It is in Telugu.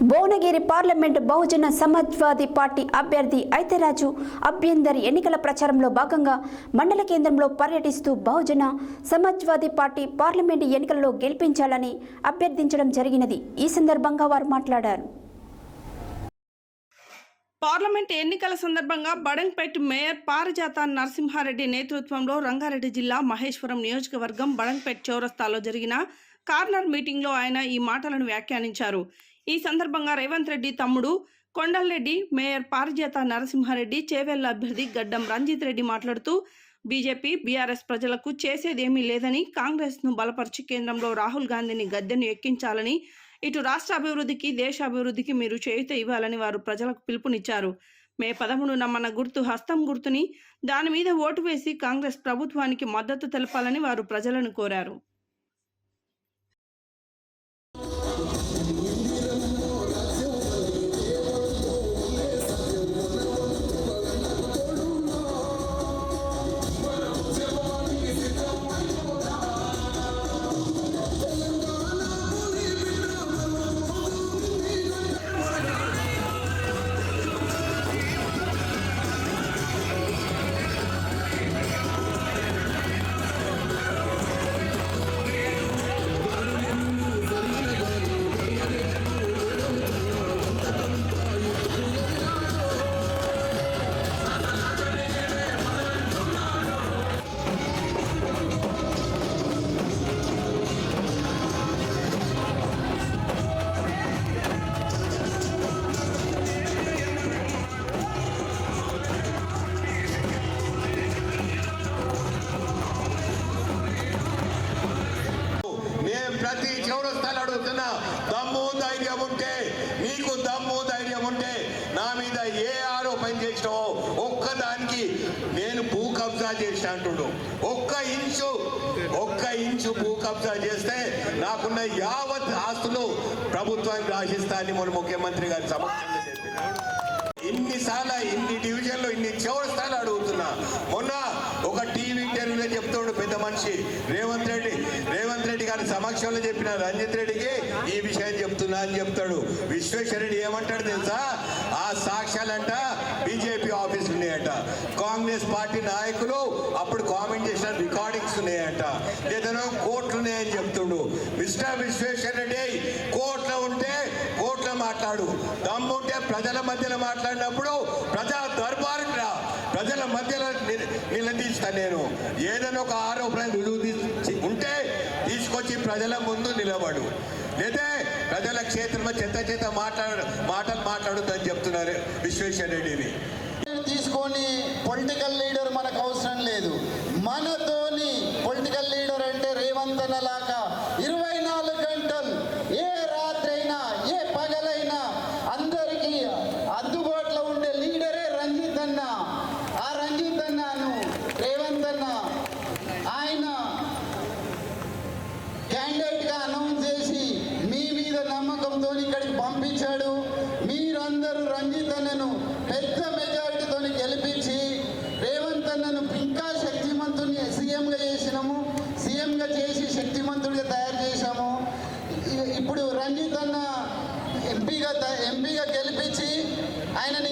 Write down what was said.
భువనగిరి పార్లమెంటు బహుజన సమాజ్వాదీ పార్టీ అభ్యర్థి ఐతేరాజు అభ్యంతరి ఎన్నికల ప్రచారంలో భాగంగా మండల కేంద్రంలో పర్యటిస్తూ బహుజన సమాజ్వాదీ పార్టీ పార్లమెంటు ఎన్నికలలో గెలిపించాలని అభ్యర్థించడం జరిగినది. ఈ సందర్భంగా వారు మాట్లాడారు. పార్లమెంట్ ఎన్నికల సందర్భంగా బడంగ్పేట్ మేయర్ పారిజాత నరసింహారెడ్డి నేతృత్వంలో రంగారెడ్డి జిల్లా మహేశ్వరం నియోజకవర్గం బడంగ్పేట్ చౌరస్తాలో జరిగిన కార్నర్ మీటింగ్లో ఆయన ఈ మాటలను వ్యాఖ్యానించారు. ఈ సందర్భంగా రేవంత్ రెడ్డి తమ్ముడు కొండల్రెడ్డి, మేయర్ పారిజాత నరసింహారెడ్డి, చేవెళ్ల అభ్యర్థి గడ్డం రంజిత్ రెడ్డి మాట్లాడుతూ బీజేపీ, బీఆర్ఎస్ ప్రజలకు చేసేదేమీ లేదని, కాంగ్రెస్ను బలపరిచి కేంద్రంలో రాహుల్ గాంధీని గద్దెను ఎక్కించాలని, ఇటు రాష్ట్ర అభివృద్ధికి, దేశ అభివృద్ధికి మీరు చేయూత ఇవ్వాలని వారు ప్రజలకు పిలుపునిచ్చారు. మే 13న మన గుర్తు హస్తం గుర్తుని, దాని మీద ఓటు వేసి కాంగ్రెస్ ప్రభుత్వానికి మద్దతు తెలపాలని వారు ప్రజలను కోరారు. ప్రతి చౌరస్తాలు అడుగుతున్నా, దమ్ము ధైర్యం ఉంటే, నీకు దమ్ము ధైర్యం ఉంటే నా మీద ఏ ఆరోపణ చేసినావో ఒక్కదానికి నేను భూ కబ్జా చేసిన అంటుడు. ఒక్క ఇంచు భూ కబ్జా చేస్తే నాకున్న యావత్ ఆస్తులు ప్రభుత్వానికి రాసిస్తా అని మన ముఖ్యమంత్రి గారి సమక్షంలో చెప్పినాడు. ఇన్నిసార్లు ఇన్ని డివిజన్లు ఇన్ని చౌరస్తాలు అడుగుతున్నా. మొన్న ఒక టీవీ ఇంటర్వ్యూలో చెప్తాడు పెద్ద మనిషి రేవంత్ రెడ్డి గారి సమక్షంలో చెప్పిన రంజిత్ రెడ్డికి ఈ విషయం చెప్తున్నా అని చెప్తాడు. విశ్వేశ్వరరెడ్డి ఏమంటాడు తెలుసా? ఆ సాక్ష్యాలంట బీజేపీ ఆఫీసులు ఉన్నాయంట, కాంగ్రెస్ పార్టీ నాయకులు అప్పుడు కామెంట్ చేసిన రికార్డింగ్స్ ఉన్నాయంట, ఏదైనా కోర్టులు ఉన్నాయని చెప్తుండు. మిస్టర్ విశ్వేశ్వరరెడ్డి, కోర్టులో ఉంటే కోర్టులో మాట్లాడు, దమ్ముంటే ప్రజల మధ్యలో మాట్లాడినప్పుడు ప్రజా దర్బారుకు రా, ప్రజల మధ్యలో నిలదీస్తా. నేను ఏదైనా ఒక ఆరోపణ రుజువు ఉంటే తీసుకొచ్చి ప్రజల ముందు నిలబడు, లేదా ప్రజల క్షేత్రంలో చెత్త మాటలు మాట్లాడుతుందని చెప్తున్నారు విశ్వేశ్వరరెడ్డిని. తీసుకొని పొలిటికల్ లీడర్ మనకు అవసరం లేదు. మనతోని పొలిటికల్ లీడర్ అంటే రేవంత్ అన్నలాగా 24 గంటలు ఏ రాత్రైనా ఏ పగలైనా అందరికీ అందుబాటులో ఉండే లీడరే రంజిత్ అన్న. ఆ రంజిత్ అన్నను రేవంత్ అన్న ఆయన క్యాండిడేట్గా అనౌన్స్ చేసి మీ మీద నమ్మకంతో ఇక్కడికి పంపించాడు. మీరందరూ రంజిత్ అన్నను పెద్ద మెజారిటీతో గెలిపించి రేవంత్ అన్నను ఇంకా శక్తిమంతుని సీఎంగా చేసినాము. సీఎంగా చేసి శక్తిమంతుడిగా తయారు చేశాము. ఇప్పుడు రంజిత్ అన్న ఎంపీగా గెలిపించి ఆయనని